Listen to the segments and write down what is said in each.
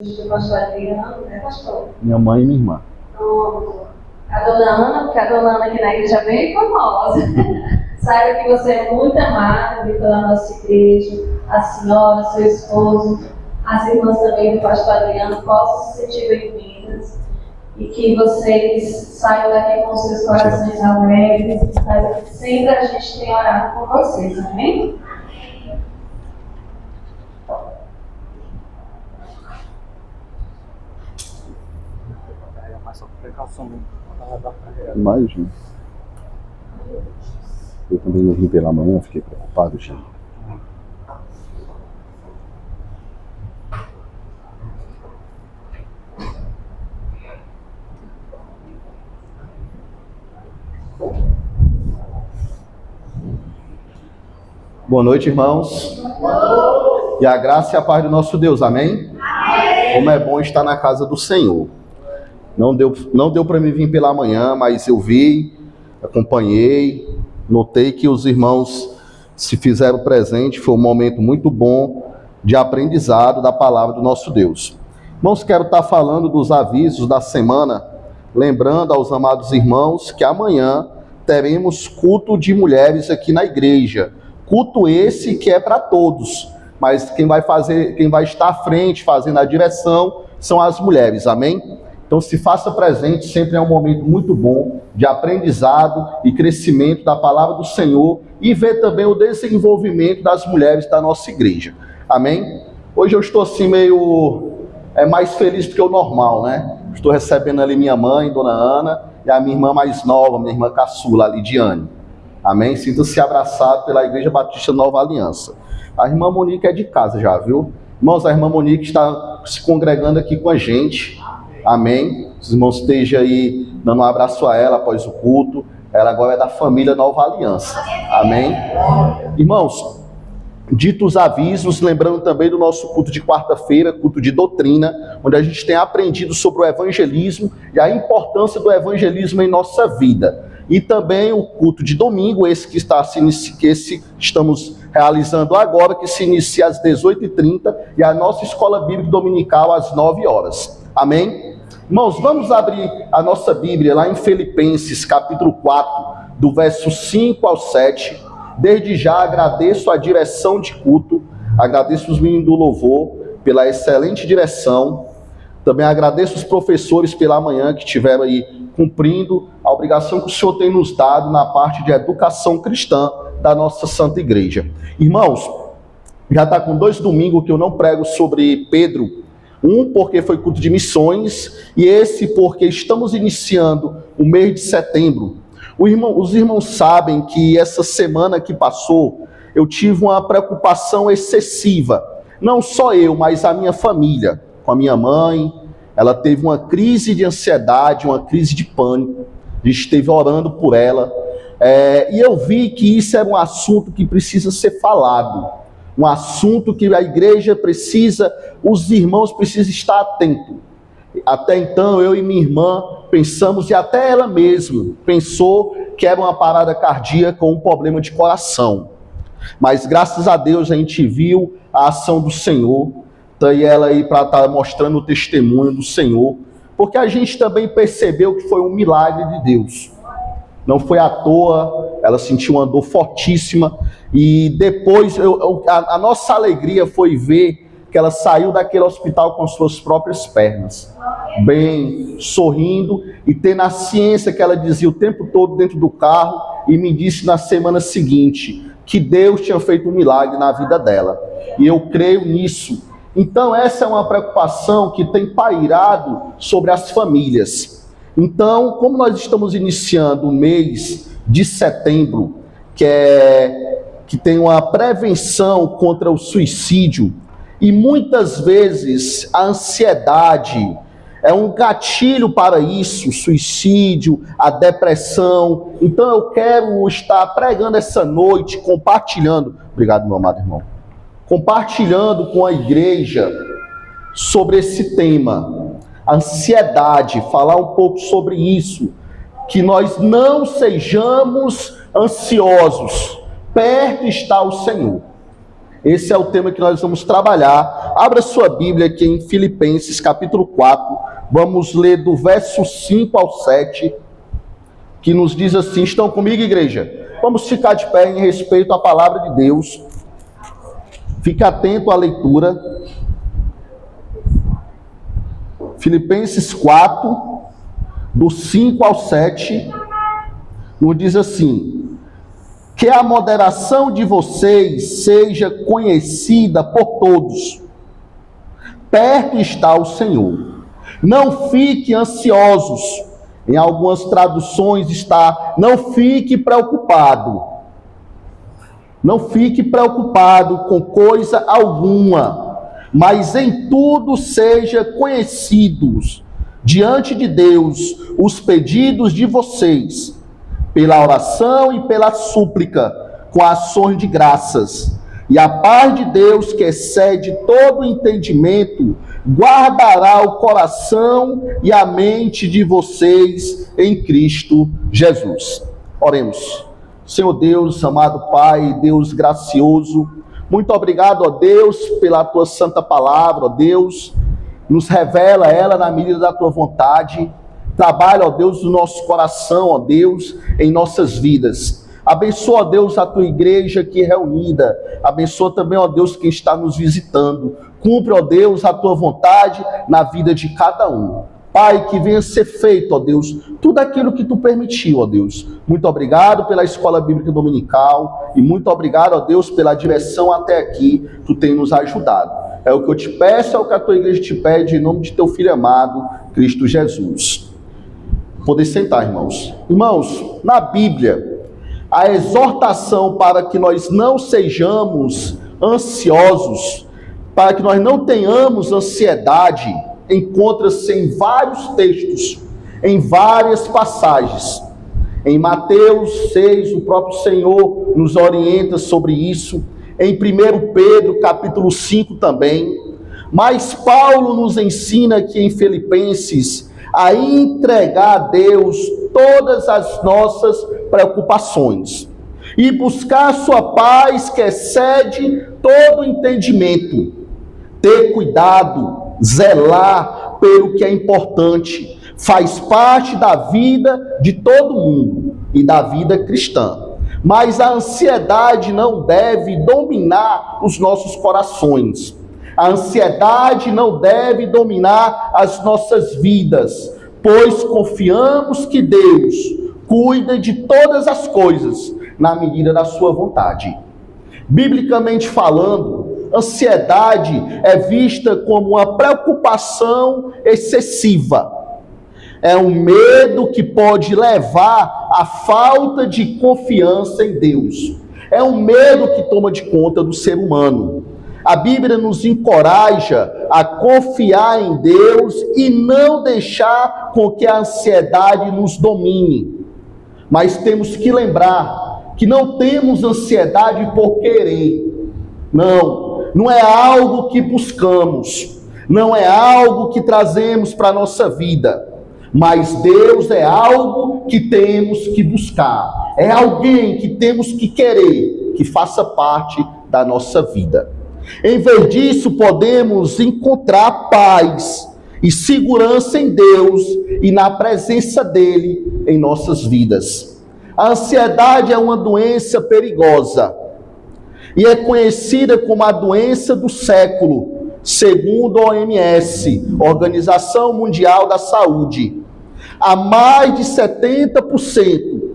do pastor Adriano, né, pastor? Minha mãe e minha irmã. Pronto. A dona Ana, porque a dona Ana aqui na igreja é bem famosa. Saiba que você é muito amada pela nossa igreja, a senhora, seu esposo, as irmãs também do pastor Adriano possam se sentir bem-vindas e que vocês saiam daqui com seus corações alegres e saibam que sempre a gente tem orado por vocês, amém? Imagina. Eu também não vim pela manhã, fiquei preocupado, gente. Boa noite, irmãos. E a graça e a paz do nosso Deus, amém? Como é bom estar na casa do Senhor. Não deu para mim vir pela manhã, mas eu vi, acompanhei, notei que os irmãos se fizeram presente. Foi um momento muito bom de aprendizado da palavra do nosso Deus. Irmãos, quero estar falando dos avisos da semana, lembrando aos amados irmãos que amanhã teremos culto de mulheres aqui na igreja. Culto esse que é para todos, mas quem vai estar à frente, fazendo a direção, são as mulheres, amém? Então se faça presente, sempre é um momento muito bom de aprendizado e crescimento da palavra do Senhor e ver também o desenvolvimento das mulheres da nossa igreja, amém? Hoje eu estou assim meio mais feliz do que o normal, né? Estou recebendo ali minha mãe, Dona Ana, e a minha irmã mais nova, minha irmã caçula, a Lidiane, amém? Sinta-se abraçado pela Igreja Batista Nova Aliança. A irmã Monique é de casa já, viu? Irmãos, a irmã Monique está se congregando aqui com a gente. Amém? Os irmãos estejam aí dando um abraço a ela após o culto. Ela agora é da família Nova Aliança. Amém? Irmãos, dito os avisos, lembrando também do nosso culto de quarta-feira, culto de doutrina, onde a gente tem aprendido sobre o evangelismo e a importância do evangelismo em nossa vida. E também o culto de domingo, esse que estamos realizando agora, que se inicia às 18h30, e a nossa escola bíblica dominical às 9 horas. Amém? Irmãos, vamos abrir a nossa Bíblia lá em Filipenses, capítulo 4, do verso 5 ao 7. Desde já agradeço a direção de culto, agradeço os meninos do louvor pela excelente direção. Também agradeço os professores pela manhã que estiveram aí cumprindo a obrigação que o Senhor tem nos dado na parte de educação cristã da nossa Santa Igreja. Irmãos, já está com 2 domingos que eu não prego sobre Pedro. Um porque foi culto de missões e esse porque estamos iniciando o mês de setembro. Os irmãos sabem que essa semana que passou eu tive uma preocupação excessiva. Não só eu, mas a minha família. Com a minha mãe, ela teve uma crise de ansiedade, uma crise de pânico. A gente esteve orando por ela. E eu vi que isso era um assunto que precisa ser falado. Um assunto que a igreja precisa, os irmãos precisam estar atentos. Até então, eu e minha irmã pensamos, e até ela mesma pensou que era uma parada cardíaca ou um problema de coração. Mas graças a Deus a gente viu a ação do Senhor. Então, e ela aí para estar mostrando o testemunho do Senhor. Porque a gente também percebeu que foi um milagre de Deus. Não foi à toa, ela sentiu uma dor fortíssima. E depois, a nossa alegria foi ver que ela saiu daquele hospital com as suas próprias pernas. Bem, sorrindo e tendo a ciência que ela dizia o tempo todo dentro do carro. E me disse na semana seguinte que Deus tinha feito um milagre na vida dela. E eu creio nisso. Então essa é uma preocupação que tem pairado sobre as famílias. Então, como nós estamos iniciando o mês de setembro, que tem uma prevenção contra o suicídio, e muitas vezes a ansiedade é um gatilho para isso, o suicídio, a depressão. Então eu quero estar pregando essa noite, compartilhando, obrigado meu amado irmão, compartilhando com a igreja sobre esse tema, ansiedade, falar um pouco sobre isso, que nós não sejamos ansiosos, perto está o Senhor. Esse é o tema que nós vamos trabalhar. Abra sua Bíblia aqui em Filipenses capítulo 4. Vamos ler do verso 5 ao 7, que nos diz assim. Estão comigo, igreja? Vamos ficar de pé em respeito à palavra de Deus. Fique atento à leitura. Filipenses 4, do 5 ao 7, nos diz assim: que a moderação de vocês seja conhecida por todos. Perto está o Senhor. Não fique ansiosos. Em algumas traduções está: não fique preocupado. Não fique preocupado com coisa alguma, mas em tudo seja conhecidos diante de Deus os pedidos de vocês, pela oração e pela súplica, com ações de graças. E a paz de Deus, que excede todo entendimento, guardará o coração e a mente de vocês em Cristo Jesus. Oremos. Senhor Deus, amado Pai, Deus gracioso, muito obrigado, ó Deus, pela Tua santa palavra, ó Deus. Nos revela ela na medida da Tua vontade. Trabalha, ó Deus, no nosso coração, ó Deus, em nossas vidas. Abençoa, ó Deus, a Tua igreja aqui reunida. Abençoa também, ó Deus, quem está nos visitando. Cumpre, ó Deus, a Tua vontade na vida de cada um. Pai, que venha ser feito, ó Deus, tudo aquilo que Tu permitiu, ó Deus. Muito obrigado pela Escola Bíblica Dominical e muito obrigado, ó Deus, pela direção até aqui. Tu tem nos ajudado. É o que eu te peço, é o que a Tua igreja te pede, em nome de Teu Filho amado, Cristo Jesus. Poder sentar, irmãos. Irmãos, na Bíblia, a exortação para que nós não sejamos ansiosos, para que nós não tenhamos ansiedade, encontra-se em vários textos, em várias passagens. Em Mateus 6, o próprio Senhor nos orienta sobre isso. Em 1 Pedro, capítulo 5 também. Mas Paulo nos ensina aqui em Filipenses a entregar a Deus todas as nossas preocupações e buscar a sua paz que excede todo entendimento. Ter cuidado, zelar pelo que é importante, faz parte da vida de todo mundo e da vida cristã. Mas a ansiedade não deve dominar os nossos corações. A ansiedade não deve dominar as nossas vidas, pois confiamos que Deus cuida de todas as coisas na medida da sua vontade. Biblicamente falando, ansiedade é vista como uma preocupação excessiva. É um medo que pode levar à falta de confiança em Deus. É um medo que toma de conta do ser humano. A Bíblia nos encoraja a confiar em Deus e não deixar com que a ansiedade nos domine. Mas temos que lembrar que não temos ansiedade por querer. Não é algo que buscamos, não é algo que trazemos para a nossa vida, mas Deus é algo que temos que buscar, é alguém que temos que querer, que faça parte da nossa vida. Em vez disso, podemos encontrar paz e segurança em Deus e na presença dEle em nossas vidas. A ansiedade é uma doença perigosa e é conhecida como a doença do século, segundo a OMS, Organização Mundial da Saúde. Há mais de 70%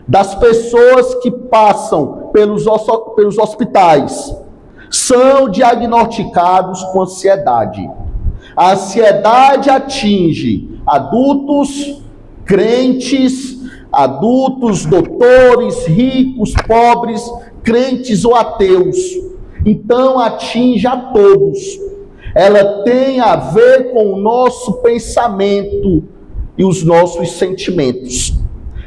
das pessoas que passam pelos hospitais são diagnosticados com ansiedade. A ansiedade atinge adultos, crentes, adultos, doutores, ricos, pobres, crentes ou ateus. Então atinge a todos. Ela tem a ver com o nosso pensamento e os nossos sentimentos.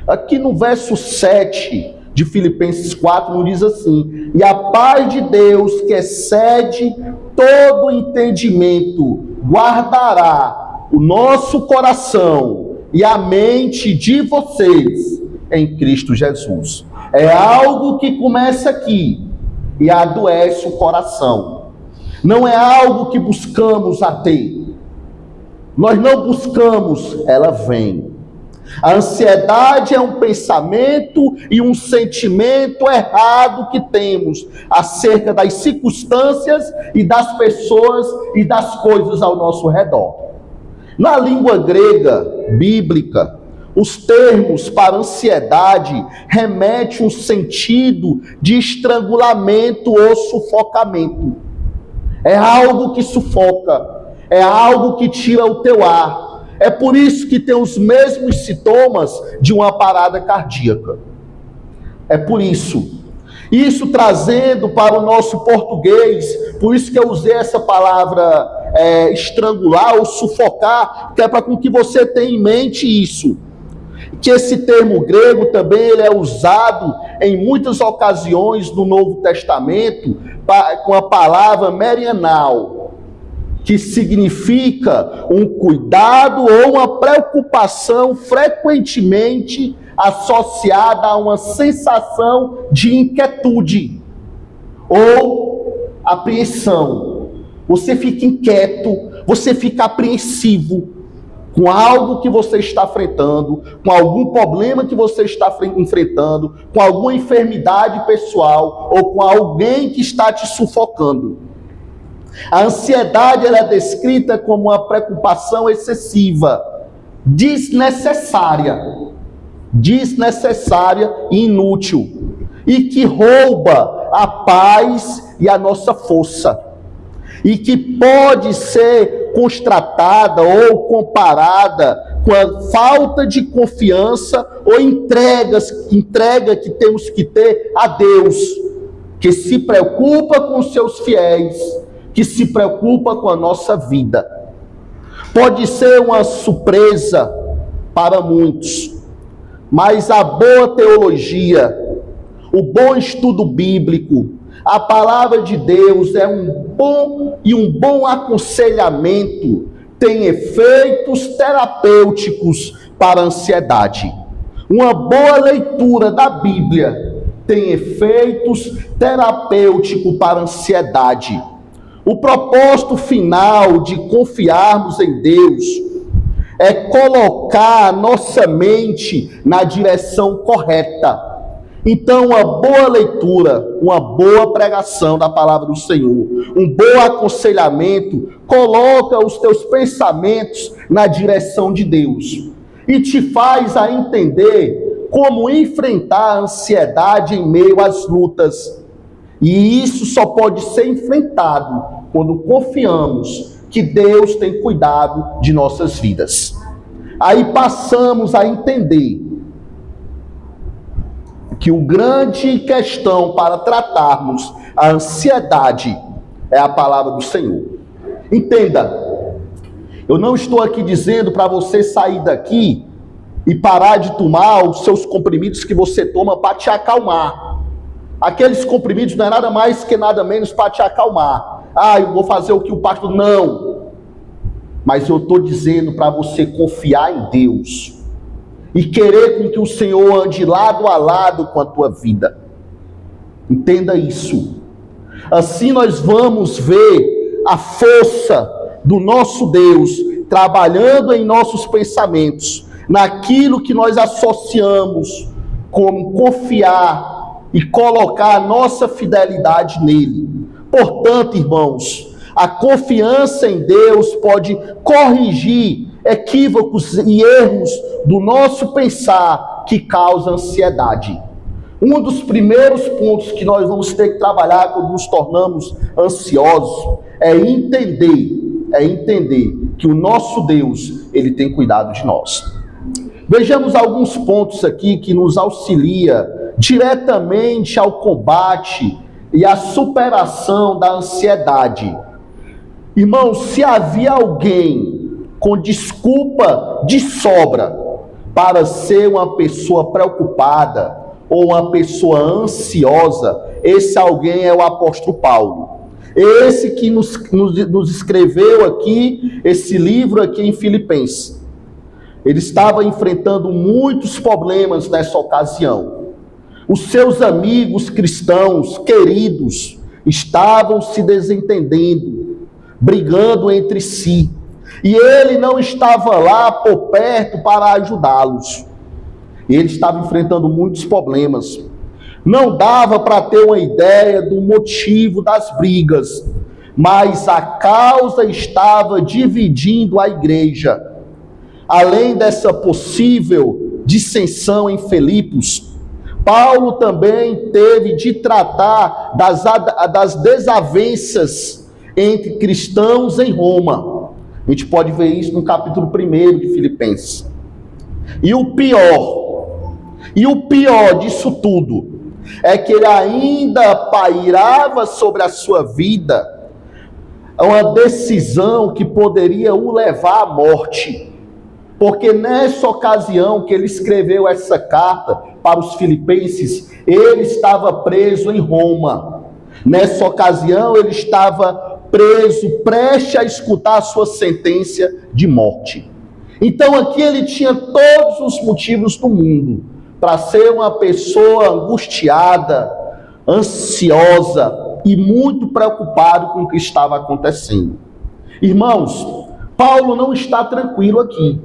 Aqui no verso 7 de Filipenses 4, nos diz assim: e a paz de Deus, que excede todo entendimento, guardará o nosso coração e a mente de vocês em Cristo Jesus. É algo que começa aqui e adoece o coração. Não é algo que buscamos a ter. Nós não buscamos, ela vem. A ansiedade é um pensamento e um sentimento errado que temos acerca das circunstâncias e das pessoas e das coisas ao nosso redor. Na língua grega bíblica, os termos para ansiedade remetem um sentido de estrangulamento ou sufocamento. É algo que sufoca, é algo que tira o teu ar. É por isso que tem os mesmos sintomas de uma parada cardíaca. É por isso. Isso trazendo para o nosso português, por isso que eu usei essa palavra estrangular ou sufocar, que é para que você tenha em mente isso. Que esse termo grego também ele é usado em muitas ocasiões no Novo Testamento com a palavra merianal, que significa um cuidado ou uma preocupação frequentemente associada a uma sensação de inquietude ou apreensão. Você fica inquieto, você fica apreensivo com algo que você está enfrentando, com algum problema que você está enfrentando, com alguma enfermidade pessoal ou com alguém que está te sufocando. A ansiedade ela é descrita como uma preocupação excessiva, desnecessária e inútil, e que rouba a paz e a nossa força, e que pode ser constatada ou comparada com a falta de confiança ou entrega que temos que ter a Deus, que se preocupa com os seus fiéis, que se preocupa com a nossa vida. Pode ser uma surpresa para muitos, mas a boa teologia, o bom estudo bíblico, a palavra de Deus é um bom aconselhamento, tem efeitos terapêuticos para a ansiedade. Uma boa leitura da Bíblia tem efeitos terapêuticos para a ansiedade. O propósito final de confiarmos em Deus é colocar a nossa mente na direção correta. Então, uma boa leitura, uma boa pregação da palavra do Senhor, um bom aconselhamento, coloca os teus pensamentos na direção de Deus e te faz a entender como enfrentar a ansiedade em meio às lutas. E isso só pode ser enfrentado quando confiamos que Deus tem cuidado de nossas vidas. Aí passamos a entender que o grande questão para tratarmos a ansiedade é a palavra do Senhor. Entenda, eu não estou aqui dizendo para você sair daqui e parar de tomar os seus comprimidos que você toma para te acalmar. Aqueles comprimidos não é nada mais que nada menos para te acalmar. Eu vou fazer o que o pastor... Não. Mas eu estou dizendo para você confiar em Deus e querer com que o Senhor ande lado a lado com a tua vida. Entenda isso. Assim nós vamos ver a força do nosso Deus trabalhando em nossos pensamentos, naquilo que nós associamos como confiar e colocar a nossa fidelidade nele. Portanto, irmãos, a confiança em Deus pode corrigir equívocos e erros do nosso pensar que causa ansiedade. Um dos primeiros pontos que nós vamos ter que trabalhar quando nos tornamos ansiosos é entender que o nosso Deus, ele tem cuidado de nós. Vejamos alguns pontos aqui que nos auxilia diretamente ao combate e à superação da ansiedade. Irmãos, se havia alguém com desculpa de sobra para ser uma pessoa preocupada ou uma pessoa ansiosa, esse alguém é o apóstolo Paulo. Esse que nos escreveu aqui, esse livro aqui em Filipenses. Ele estava enfrentando muitos problemas nessa ocasião. Os seus amigos cristãos queridos estavam se desentendendo, brigando entre si. E ele não estava lá por perto para ajudá-los. Ele estava enfrentando muitos problemas. Não dava para ter uma ideia do motivo das brigas, mas a causa estava dividindo a igreja. Além dessa possível dissensão em Filipos, Paulo também teve de tratar das desavenças entre cristãos em Roma. A gente pode ver isso no capítulo 1 de Filipenses. E o pior disso tudo é que ele ainda pairava sobre a sua vida uma decisão que poderia o levar à morte. Porque nessa ocasião que ele escreveu essa carta para os filipenses, ele estava preso em Roma. Nessa ocasião ele estava preso, prestes a escutar a sua sentença de morte. Então aqui ele tinha todos os motivos do mundo para ser uma pessoa angustiada, ansiosa e muito preocupado com o que estava acontecendo. Irmãos, Paulo não está tranquilo aqui.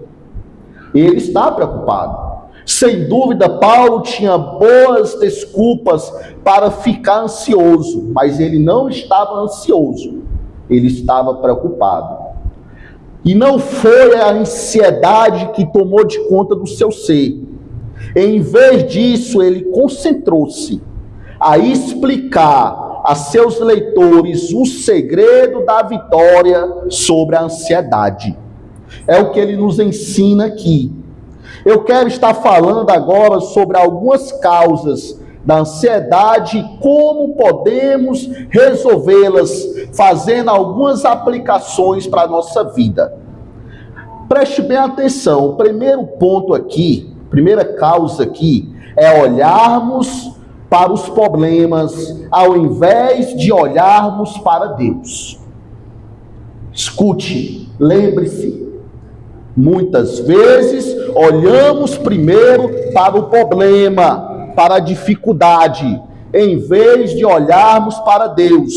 Ele está preocupado. Sem dúvida, Paulo tinha boas desculpas para ficar ansioso, mas ele não estava ansioso, ele estava preocupado. E não foi a ansiedade que tomou de conta do seu ser. Em vez disso, ele concentrou-se a explicar a seus leitores o segredo da vitória sobre a ansiedade. É o que ele nos ensina aqui. Eu quero estar falando agora sobre algumas causas da ansiedade e como podemos resolvê-las, fazendo algumas aplicações para a nossa vida. Preste bem atenção, o primeiro ponto aqui, primeira causa aqui, é olharmos para os problemas ao invés de olharmos para Deus. Escute, lembre-se, muitas vezes olhamos primeiro para o problema, para a dificuldade, em vez de olharmos para Deus.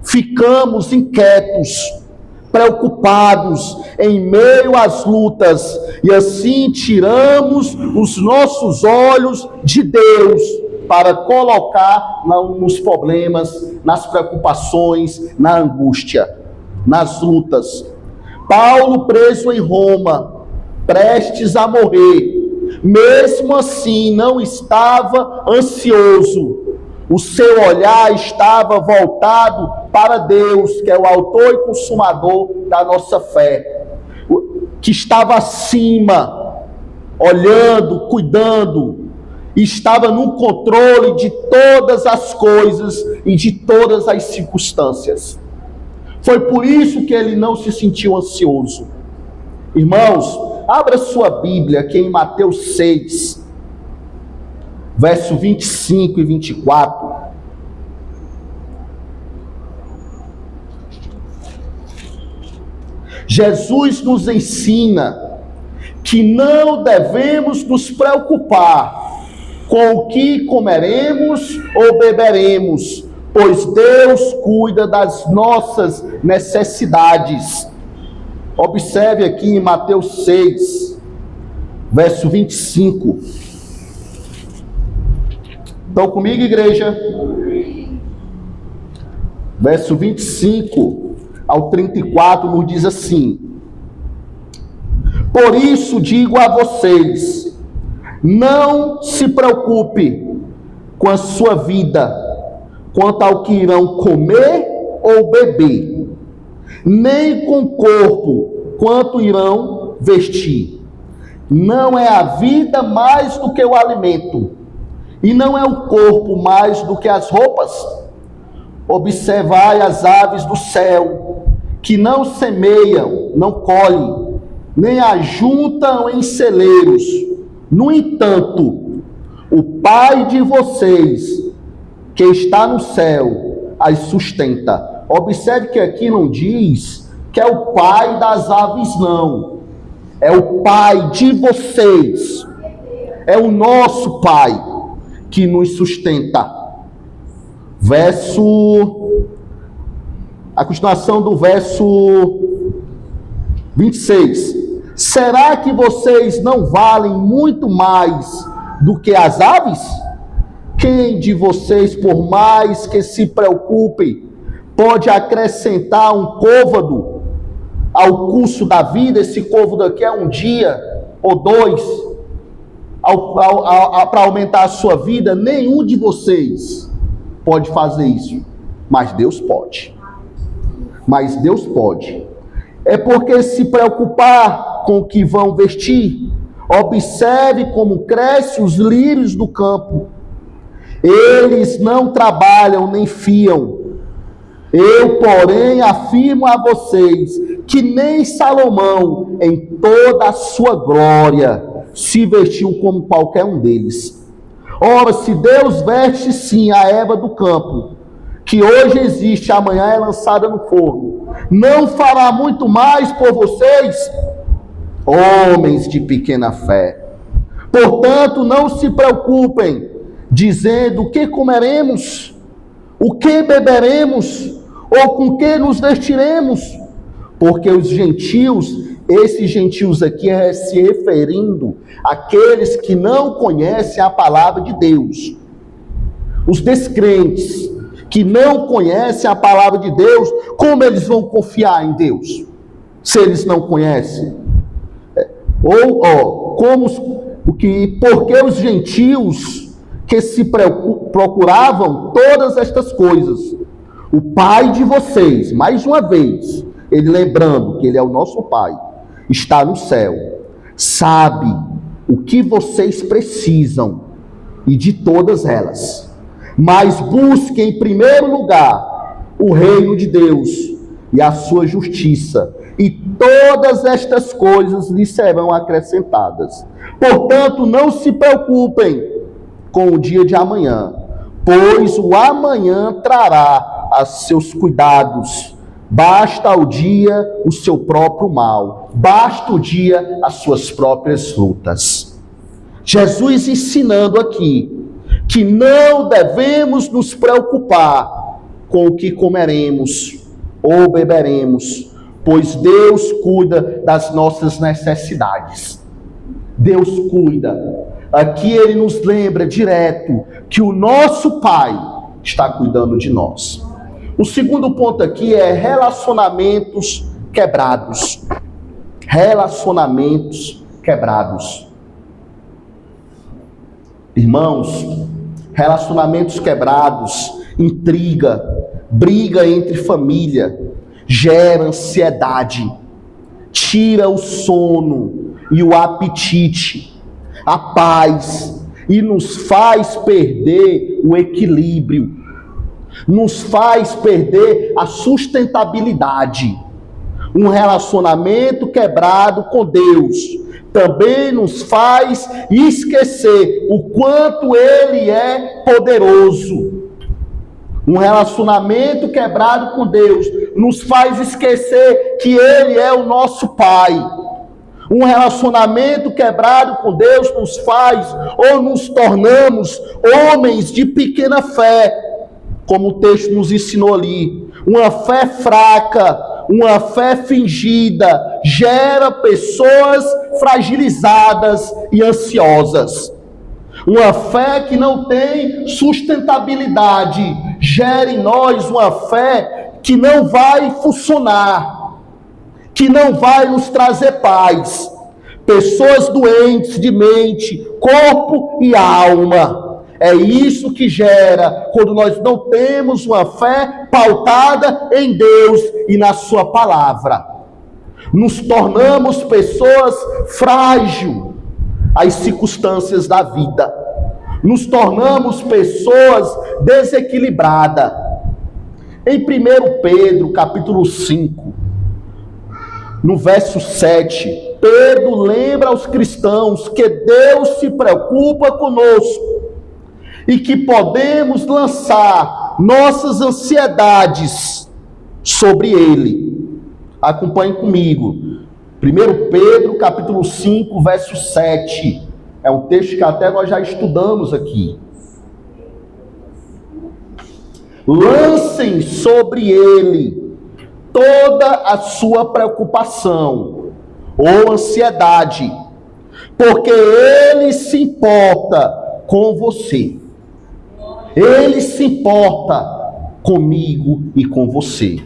Ficamos inquietos, preocupados em meio às lutas, e assim tiramos os nossos olhos de Deus para colocar nos problemas, nas preocupações, na angústia, nas lutas. Paulo preso em Roma, prestes a morrer, mesmo assim não estava ansioso. O seu olhar estava voltado para Deus, que é o autor e consumador da nossa fé, que estava acima, olhando, cuidando, e estava no controle de todas as coisas e de todas as circunstâncias. Foi por isso que ele não se sentiu ansioso. Irmãos, abra sua Bíblia aqui em Mateus 6, verso 25 e 24. Jesus nos ensina que não devemos nos preocupar com o que comeremos ou beberemos, pois Deus cuida das nossas necessidades. Observe aqui em Mateus 6, verso 25. Estão comigo, igreja? Verso 25 ao 34 nos diz assim: por isso digo a vocês, não se preocupe com a sua vida, quanto ao que irão comer ou beber, nem com o corpo, quanto irão vestir. Não é a vida mais do que o alimento, e não é o corpo mais do que as roupas? Observai as aves do céu, que não semeiam, não colhem, nem ajuntam em celeiros. No entanto, o Pai de vocês, que está no céu, as sustenta. Observe que aqui não diz que é o Pai das aves, não. É o Pai de vocês. É o nosso Pai. que nos sustenta. A continuação do verso 26. Será que vocês não valem muito mais do que as aves? Quem de vocês, por mais que se preocupe, pode acrescentar um côvado ao curso da vida? Esse côvado aqui é um dia ou dois, para aumentar a sua vida. Nenhum de vocês pode fazer isso, mas Deus pode. Mas Deus pode. É porque se preocupar com o que vão vestir, observe como crescem os lírios do campo. Eles não trabalham nem fiam. Eu, porém, afirmo a vocês que nem Salomão, em toda a sua glória, se vestiu como qualquer um deles. Ora, se Deus veste sim a erva do campo, que hoje existe, amanhã é lançada no forno, não fará muito mais por vocês, homens de pequena fé? Portanto, não se preocupem, dizendo o que comeremos, o que beberemos, ou com que nos vestiremos, porque os gentios, esses gentios aqui é se referindo àqueles que não conhecem a palavra de Deus. Os descrentes que não conhecem a palavra de Deus, como eles vão confiar em Deus, se eles não conhecem? Porque os gentios que se procuravam todas estas coisas, o Pai de vocês, mais uma vez, ele lembrando que ele é o nosso Pai, está no céu, sabe o que vocês precisam e de todas elas. Mas busque em primeiro lugar o reino de Deus e a sua justiça, e todas estas coisas lhe serão acrescentadas. Portanto, não se preocupem com o dia de amanhã, pois o amanhã trará a seus cuidados. Basta ao dia o seu próprio mal, basta o dia as suas próprias lutas. Jesus ensinando aqui que não devemos nos preocupar com o que comeremos ou beberemos, pois Deus cuida das nossas necessidades. Deus cuida. Aqui ele nos lembra direto que o nosso Pai está cuidando de nós. O segundo ponto aqui é relacionamentos quebrados. Relacionamentos quebrados. Irmãos, relacionamentos quebrados, intriga, briga entre família, gera ansiedade, tira o sono e o apetite, a paz, e nos faz perder o equilíbrio, nos faz perder a sustentabilidade. Um relacionamento quebrado com Deus também nos faz esquecer o quanto Ele é poderoso. Um relacionamento quebrado com Deus nos faz esquecer que Ele é o nosso Pai. Um relacionamento quebrado com Deus nos faz ou nos tornamos homens de pequena fé, como o texto nos ensinou ali. Uma fé fraca, uma fé fingida, gera pessoas fragilizadas e ansiosas. Uma fé que não tem sustentabilidade, gera em nós uma fé que não vai funcionar, que não vai nos trazer paz. Pessoas doentes de mente, corpo e alma. É isso que gera quando nós não temos uma fé pautada em Deus e na sua palavra. Nos tornamos pessoas frágeis às circunstâncias da vida. Nos tornamos pessoas desequilibradas. Em 1 Pedro, capítulo 5, no verso 7, Pedro lembra aos cristãos que Deus se preocupa conosco e que podemos lançar nossas ansiedades sobre Ele. Acompanhe comigo. 1 Pedro, capítulo 5, verso 7. É um texto que até nós já estudamos aqui. lancem sobre ele toda a sua preocupação ou ansiedade, porque ele se importa com você. Ele se importa comigo e com você.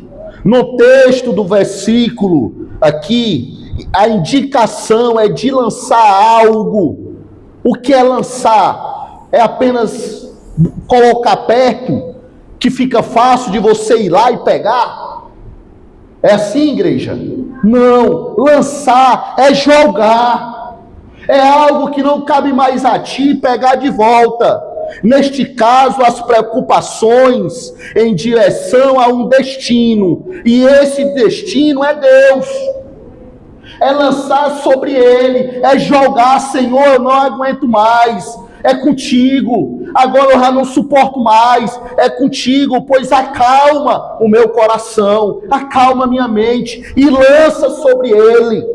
No texto do versículo aqui, a indicação é de lançar algo. O que é lançar? É apenas colocar perto, que fica fácil de você ir lá e pegar? É assim, igreja? Não, lançar é jogar. É algo que não cabe mais a ti pegar de volta. Neste caso, as preocupações em direção a um destino, e esse destino é Deus. É lançar sobre ele, é jogar: Senhor, eu não aguento mais, é contigo, agora eu já não suporto mais, é contigo, pois acalma o meu coração, acalma minha mente, e lança sobre ele.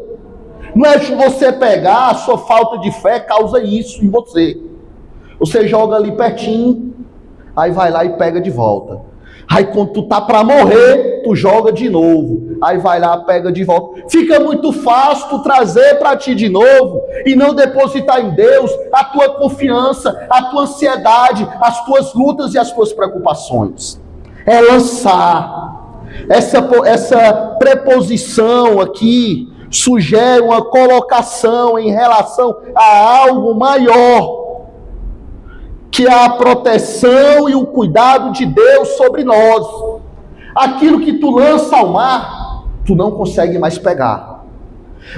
Não é você pegar, a sua falta de fé causa isso em você. Você joga ali pertinho, aí vai lá e pega de volta. Aí quando tu tá para morrer, tu joga de novo. Aí vai lá, pega de volta. Fica muito fácil tu trazer para ti de novo e não depositar em Deus a tua confiança, a tua ansiedade, as tuas lutas e as tuas preocupações. É lançar. Essa preposição aqui sugere uma colocação em relação a algo maior, que é a proteção e o cuidado de Deus sobre nós. Aquilo que tu lança ao mar, tu não consegue mais pegar.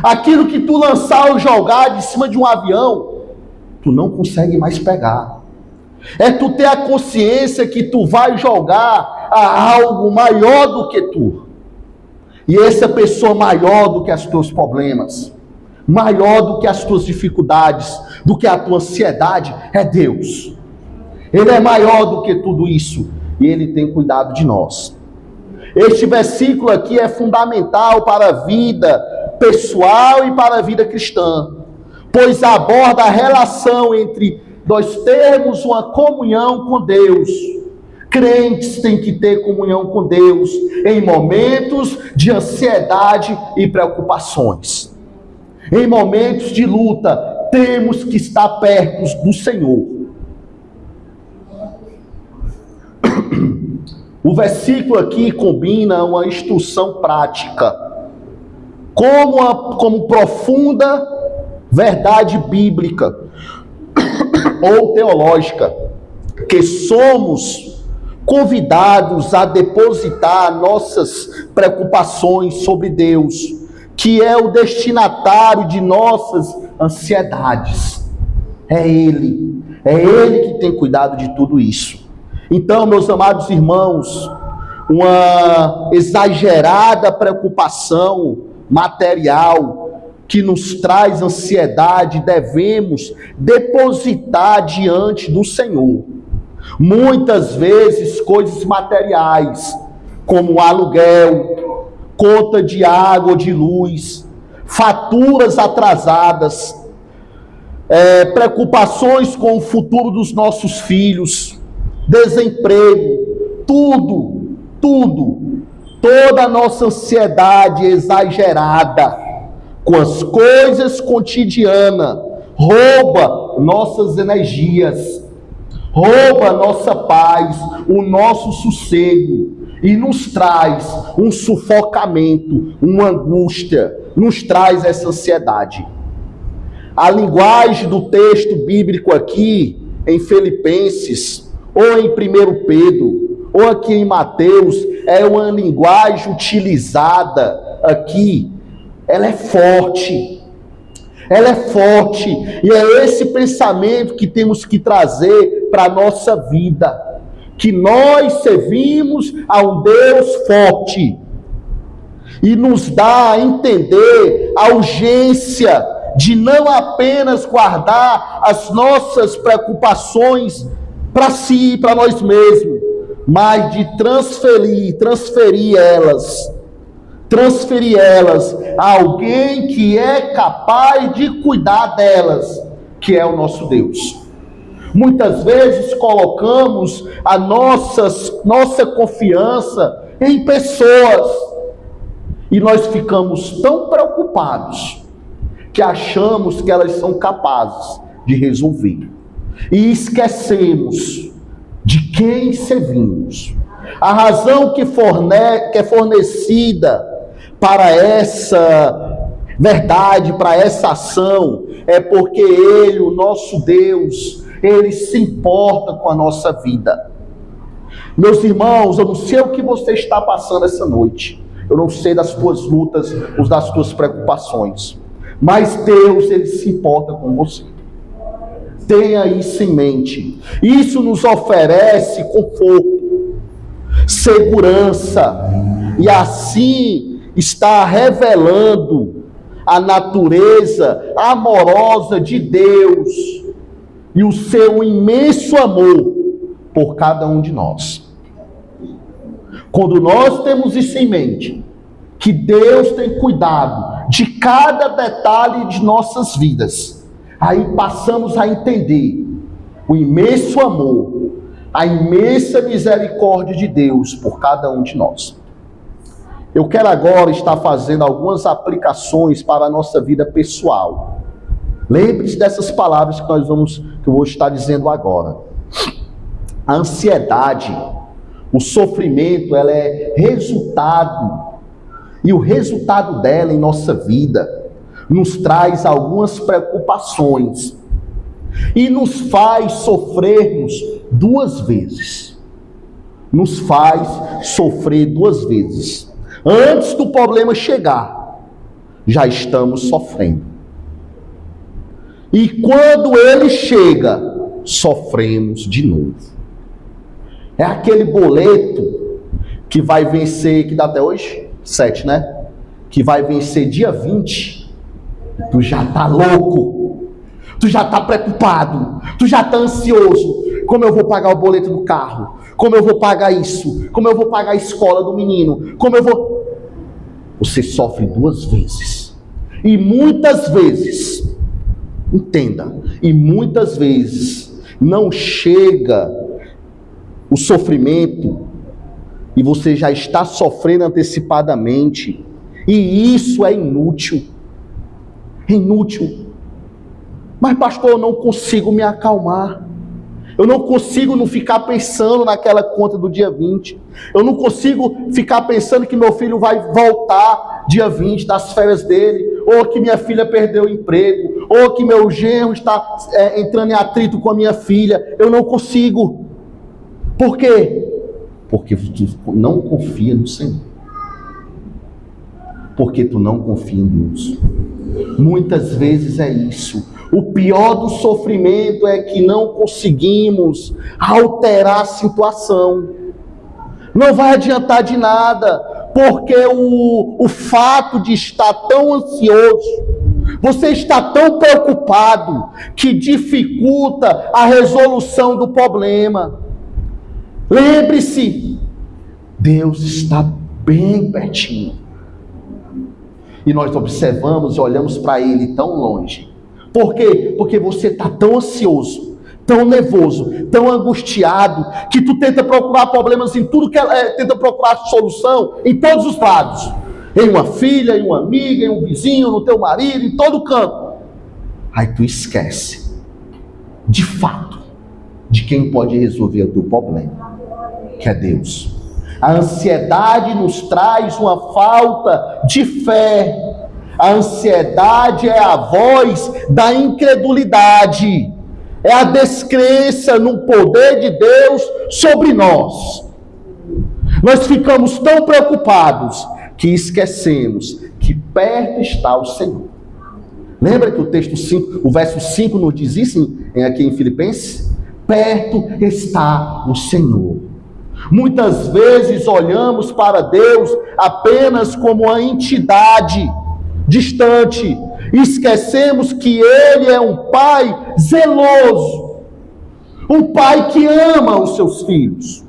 Aquilo que tu lançar ou jogar de cima de um avião, tu não consegue mais pegar. É tu ter a consciência que tu vai jogar a algo maior do que tu. E essa pessoa maior do que os teus problemas, maior do que as tuas dificuldades, do que a tua ansiedade, é Deus. Ele é maior do que tudo isso, e Ele tem cuidado de nós. Este versículo aqui é fundamental para a vida pessoal e para a vida cristã, pois aborda a relação entre nós termos uma comunhão com Deus. Crentes têm que ter comunhão com Deus em momentos de ansiedade e preocupações. Em momentos de luta, temos que estar perto do Senhor. O versículo aqui combina uma instrução prática como profunda verdade bíblica ou teológica, que somos convidados a depositar nossas preocupações sobre Deus, que é o destinatário de nossas ansiedades. É Ele que tem cuidado de tudo isso. Então, meus amados irmãos, uma exagerada preocupação material que nos traz ansiedade, devemos depositar diante do Senhor. Muitas vezes coisas materiais, como aluguel, conta de água ou de luz, faturas atrasadas, preocupações com o futuro dos nossos filhos, desemprego, toda a nossa ansiedade exagerada com as coisas cotidianas rouba nossas energias, rouba nossa paz, o nosso sossego e nos traz um sufocamento, uma angústia, nos traz essa ansiedade. A linguagem do texto bíblico aqui em Filipenses, ou em 1 Pedro, ou aqui em Mateus, é uma linguagem utilizada aqui. Ela é forte, e é esse pensamento que temos que trazer para a nossa vida, que nós servimos a um Deus forte, e nos dá a entender a urgência de não apenas guardar as nossas preocupações para si, para nós mesmos, mas de transferir elas a alguém que é capaz de cuidar delas, que é o nosso Deus. Muitas vezes colocamos a nossa confiança em pessoas e nós ficamos tão preocupados que achamos que elas são capazes de resolver e esquecemos de quem servimos. A razão que é fornecida para essa verdade, para essa ação, é porque Ele, o nosso Deus, Ele se importa com a nossa vida. Meus irmãos, eu não sei o que você está passando essa noite, eu não sei das tuas lutas ou das tuas preocupações, mas Deus, Ele se importa com você. Tenha isso em mente. Isso nos oferece conforto, segurança, e assim está revelando a natureza amorosa de Deus e o seu imenso amor por cada um de nós. Quando nós temos isso em mente, que Deus tem cuidado de cada detalhe de nossas vidas, aí passamos a entender o imenso amor, a imensa misericórdia de Deus por cada um de nós. Eu quero agora estar fazendo algumas aplicações para a nossa vida pessoal. Lembre-se dessas palavras que eu vou estar dizendo agora. A ansiedade, o sofrimento, ela é resultado, e o resultado dela em nossa vida nos traz algumas preocupações e nos faz sofrermos duas vezes. Nos faz sofrer duas vezes. Antes do problema chegar, já estamos sofrendo. E quando ele chega, sofremos de novo. É aquele boleto que vai vencer, que dá até hoje? 7, né? Que vai vencer dia 20. Tu já tá louco. Tu já tá preocupado. Tu já tá ansioso. Como eu vou pagar o boleto do carro? Como eu vou pagar isso? Como eu vou pagar a escola do menino? Como eu vou... Você sofre duas vezes. E muitas vezes, entenda, e muitas vezes não chega o sofrimento e você já está sofrendo antecipadamente. E isso é inútil. É inútil. Mas pastor, eu não consigo me acalmar. Eu não consigo não ficar pensando naquela conta do dia 20. Eu não consigo ficar pensando que meu filho vai voltar dia 20 das férias dele, ou que minha filha perdeu o emprego, ou que meu genro está entrando em atrito com a minha filha. Eu não consigo. Por quê? Porque tu não confia no Senhor. Porque tu não confia em Deus. Muitas vezes é isso. O pior do sofrimento é que não conseguimos alterar a situação. Não vai adiantar de nada, porque o fato de estar tão ansioso, você está tão preocupado, que dificulta a resolução do problema. Lembre-se, Deus está bem pertinho. E nós observamos e olhamos para Ele tão longe. Por quê? Porque você está tão ansioso, tão nervoso, tão angustiado, que tu tenta procurar problemas em tudo que tenta procurar solução em todos os lados. Em uma filha, em uma amiga, em um vizinho, no teu marido, em todo canto. Aí tu esquece, de fato, de quem pode resolver o teu problema, que é Deus. A ansiedade nos traz uma falta de fé. A ansiedade é a voz da incredulidade, é a descrença no poder de Deus sobre nós. Nós ficamos tão preocupados que esquecemos que perto está o Senhor. Lembra que o verso 5 nos diz isso aqui em Filipenses? Perto está o Senhor. Muitas vezes olhamos para Deus apenas como uma entidade distante, e esquecemos que Ele é um Pai zeloso, um Pai que ama os seus filhos,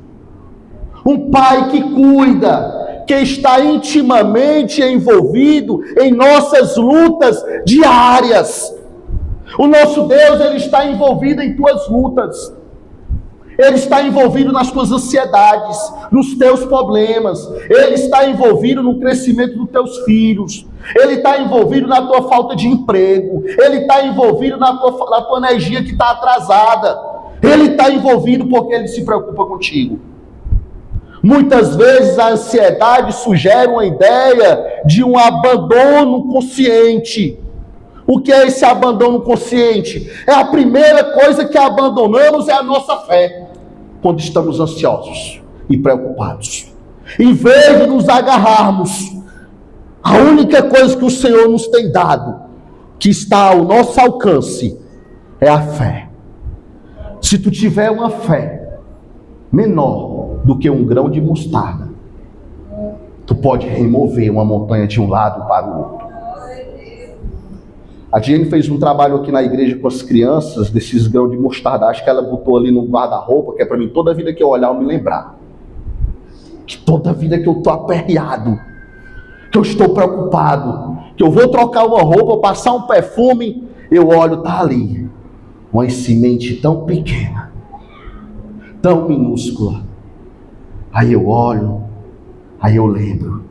um Pai que cuida, que está intimamente envolvido em nossas lutas diárias. O nosso Deus, Ele está envolvido em tuas lutas. Ele está envolvido nas tuas ansiedades, nos teus problemas. Ele está envolvido no crescimento dos teus filhos. Ele está envolvido na tua falta de emprego. Ele está envolvido na tua energia que está atrasada. Ele está envolvido porque Ele se preocupa contigo. Muitas vezes a ansiedade sugere uma ideia de um abandono consciente. O que é esse abandono consciente? É a primeira coisa que abandonamos, é a nossa fé. Quando estamos ansiosos e preocupados, em vez de nos agarrarmos, a única coisa que o Senhor nos tem dado, que está ao nosso alcance, é a fé. Se tu tiver uma fé menor do que um grão de mostarda, tu pode remover uma montanha de um lado para o outro. A Diane fez um trabalho aqui na igreja com as crianças, desses grãos de mostarda. Acho que ela botou ali no guarda-roupa, que é para mim, toda vida que eu olhar, eu me lembrar. Que toda vida que eu estou aperreado, que eu estou preocupado, que eu vou trocar uma roupa, passar um perfume, eu olho, tá ali, uma semente tão pequena, tão minúscula. Aí eu olho, aí eu lembro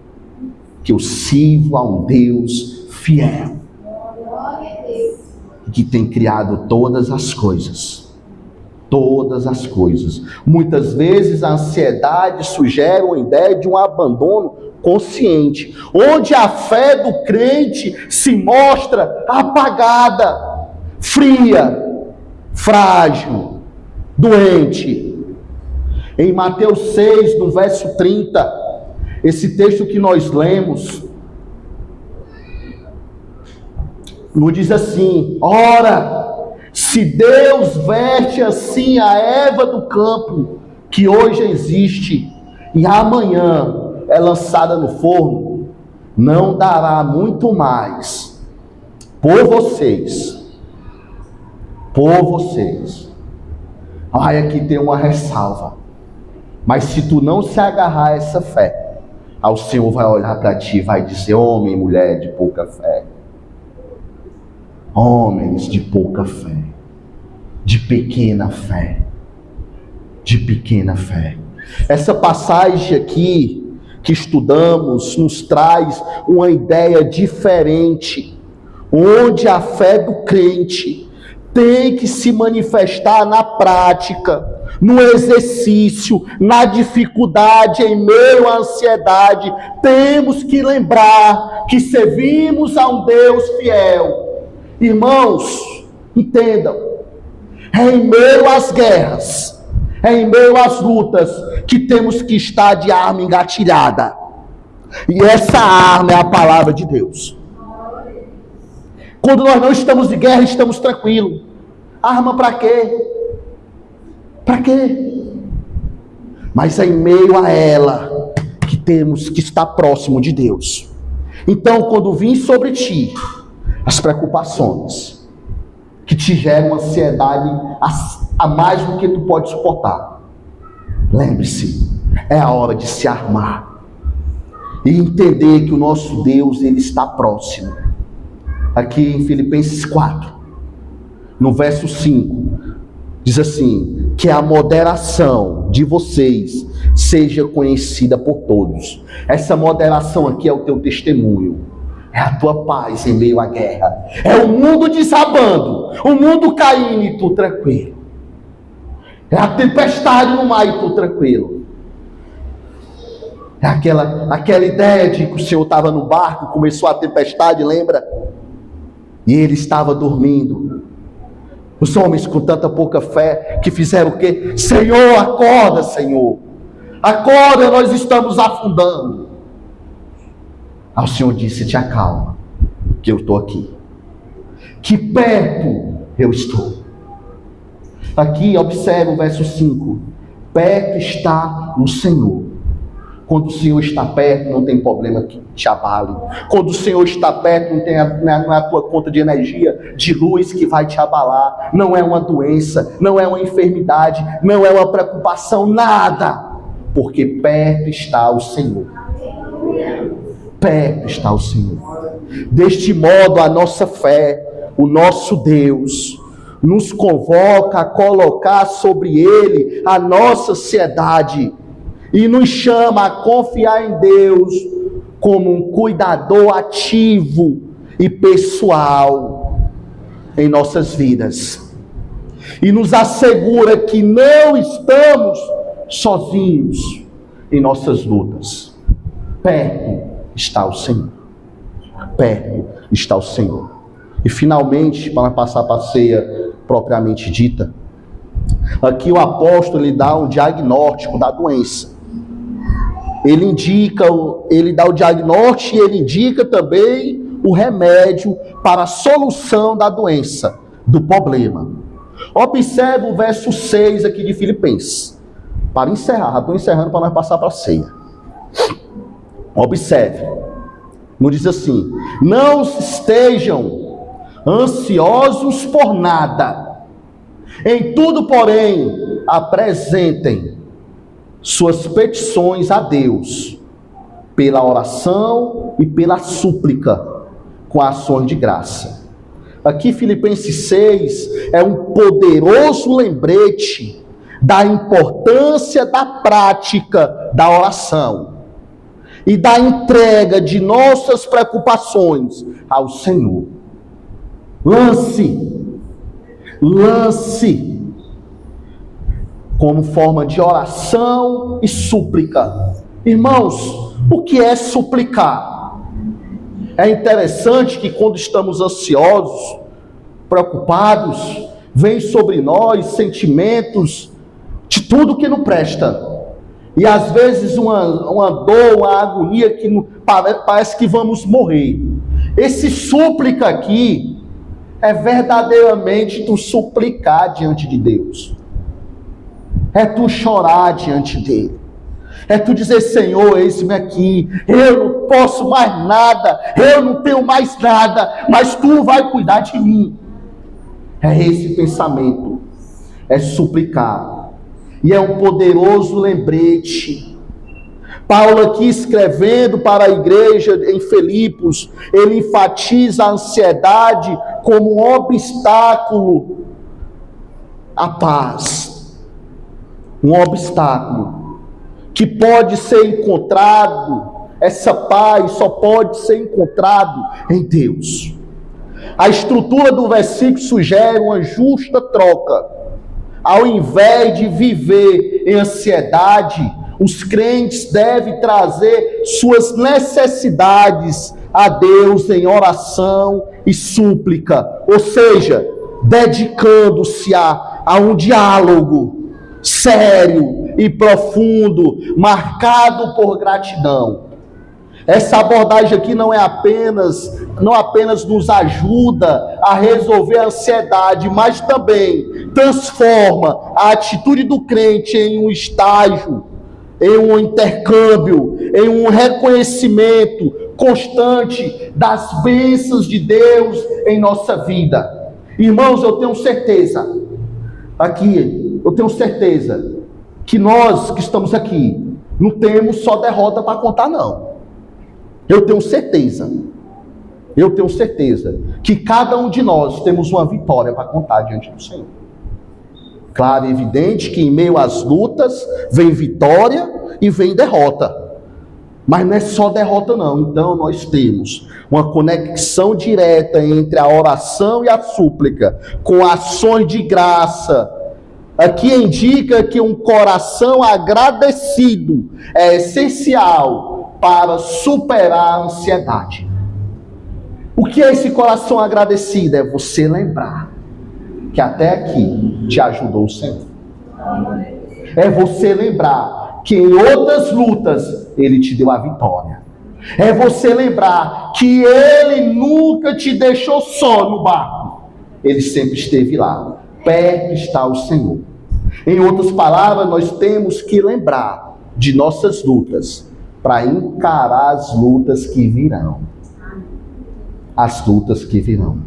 que eu sirvo a um Deus fiel, que tem criado todas as coisas. Todas as coisas. Muitas vezes a ansiedade sugere uma ideia de um abandono consciente, onde a fé do crente se mostra apagada, fria, frágil, doente. Em Mateus 6, no verso 30, esse texto que nós lemos, nos diz assim: ora, se Deus veste assim a erva do campo, que hoje existe, e amanhã é lançada no forno, não dará muito mais por vocês. Ai, aqui tem uma ressalva. Mas se tu não se agarrar a essa fé, o Senhor vai olhar para ti e vai dizer: homem e mulher de pouca fé. Homens de pouca fé, de pequena fé, de pequena fé. Essa passagem aqui que estudamos nos traz uma ideia diferente, onde a fé do crente tem que se manifestar na prática, no exercício, na dificuldade, em meio à ansiedade. Temos que lembrar que servimos a um Deus fiel. Irmãos, entendam, é em meio às guerras, é em meio às lutas, que temos que estar de arma engatilhada. E essa arma é a palavra de Deus. Quando nós não estamos de guerra, estamos tranquilos. Arma para quê? Para quê? Mas é em meio a ela que temos que estar próximo de Deus. Então, quando vir sobre ti as preocupações que te geram ansiedade a mais do que tu pode suportar, lembre-se, é a hora de se armar e entender que o nosso Deus, Ele está próximo. Aqui em Filipenses 4, no verso 5, diz assim: que a moderação de vocês seja conhecida por todos. Essa moderação aqui é o teu testemunho. É a tua paz em meio à guerra. É o mundo desabando, o mundo caindo e tu tranquilo. É a tempestade no mar e tu tranquilo. É aquela ideia de que o Senhor estava no barco, começou a tempestade, lembra? E ele estava dormindo. Os homens com tanta pouca fé que fizeram o quê? Senhor, acorda, Senhor. Acorda, nós estamos afundando. O Senhor disse: te acalma, que eu estou aqui. Que perto eu estou. Aqui, observe o verso 5. Perto está o Senhor. Quando o Senhor está perto, não tem problema que te abale. Quando o Senhor está perto, não é a tua conta de energia, de luz que vai te abalar. Não é uma doença, não é uma enfermidade, não é uma preocupação, nada. Porque perto está o Senhor. Perto está o Senhor. Deste modo, a nossa fé o nosso Deus nos convoca a colocar sobre Ele a nossa ansiedade e nos chama a confiar em Deus como um cuidador ativo e pessoal em nossas vidas. E nos assegura que não estamos sozinhos em nossas lutas. Perto está o Senhor. Perto está o Senhor. E finalmente, para passar para a ceia propriamente dita, aqui o apóstolo ele dá um diagnóstico da doença. Ele dá o diagnóstico e ele indica também o remédio para a solução da doença, do problema. Observe o verso 6 aqui de Filipenses. Para encerrar, já estou encerrando para nós passar para a ceia. Observe. Não diz assim: não estejam ansiosos por nada. Em tudo, porém, apresentem suas petições a Deus, pela oração e pela súplica, com ações de graça. Aqui, Filipenses 6 é um poderoso lembrete da importância da prática da oração e da entrega de nossas preocupações ao Senhor. Lance como forma de oração e súplica. Irmãos, o que é suplicar? É interessante que quando estamos ansiosos, preocupados, vem sobre nós sentimentos de tudo que não presta. E às vezes uma dor, uma agonia que parece que vamos morrer. Esse súplica aqui é verdadeiramente tu suplicar diante de Deus. É tu chorar diante dele. É tu dizer: Senhor, eis-me aqui, eu não posso mais nada, eu não tenho mais nada, mas tu vai cuidar de mim. É esse pensamento, é suplicar. E é um poderoso lembrete. Paulo aqui escrevendo para a igreja em Filipos, ele enfatiza a ansiedade como um obstáculo à paz. Um obstáculo que pode ser encontrado, essa paz só pode ser encontrado em Deus. A estrutura do versículo sugere uma justa troca. Ao invés de viver em ansiedade, os crentes devem trazer suas necessidades a Deus em oração e súplica, ou seja, dedicando-se a um diálogo sério e profundo, marcado por gratidão. Essa abordagem aqui não apenas nos ajuda a resolver a ansiedade, mas também transforma a atitude do crente em um estágio, em um intercâmbio, em um reconhecimento constante das bênçãos de Deus em nossa vida. Irmãos, eu tenho certeza que nós que estamos aqui não temos só derrota para contar, não. Eu tenho certeza que cada um de nós temos uma vitória para contar diante do Senhor. Claro e evidente que em meio às lutas vem vitória e vem derrota. Mas não é só derrota, não. Então nós temos uma conexão direta entre a oração e a súplica, com ações de graça. Aqui indica que um coração agradecido é essencial para superar a ansiedade. O que é esse coração agradecido? É você lembrar que até aqui te ajudou o Senhor. É você lembrar que em outras lutas Ele te deu a vitória. É você lembrar que Ele nunca te deixou só no barco. Ele sempre esteve lá. Perto está o Senhor. Em outras palavras, nós temos que lembrar de nossas lutas para encarar as lutas que virão. As lutas que virão.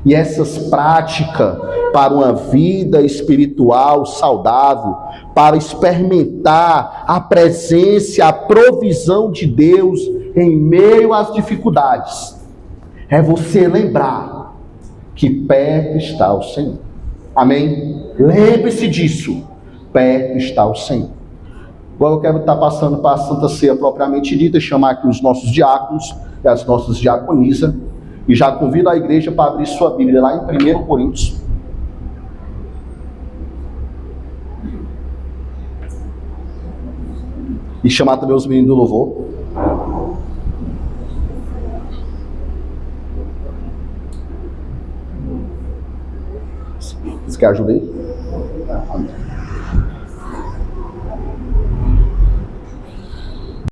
E essas práticas para uma vida espiritual saudável, para experimentar a presença, a provisão de Deus em meio às dificuldades, é você lembrar que perto está o Senhor. Amém? Lembre-se disso. Perto está o Senhor. Agora eu quero estar passando para a Santa Ceia propriamente dita, chamar aqui os nossos diáconos e as nossas diaconisas, e já convido a igreja para abrir sua Bíblia lá em 1 Coríntios. E chamar também os meninos do louvor. Você quer ajuda aí? Amém.